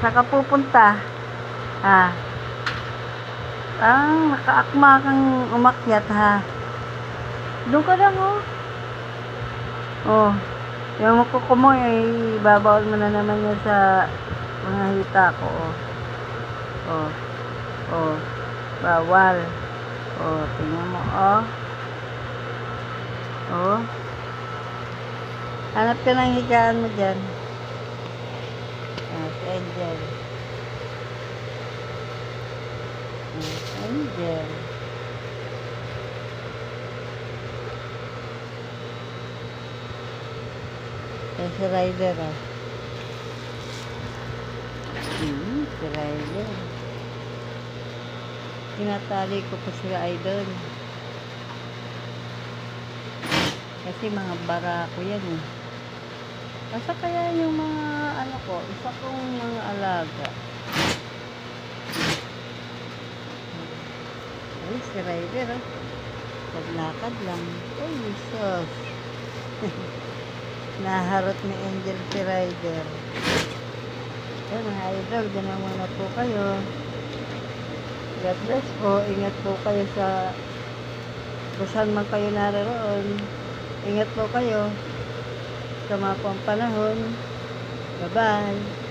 Saan ka pupunta? Ha? Nakaakma kang umakyat, ha? Doon ka lang, oh. Oh. Yung kuko mo, babawal mo na naman yan sa mga hita ko, oh. Oh. Oh. Bawal. Oh, tingnan mo, oh. Oh. Hanap ka ng higaan mo dyan. Si Angel. Angel. Si Ryder, ah. Si Ryder. Tinatali ko pa sila idol. Kasi mga barako yan, eh. Asa kaya yung mga ano ko, isa kong mga alaga. Ay, si Ryder, ah. Paglakad lang. Ay, Jesus. Naharot ni Angel si Ryder. Yan, mga idol, dyan na muna po kayo. God bless po. Ingat po kayo sa kung saan man kayo naroon. Ingat po kayo sa mga panahon. Bye-bye.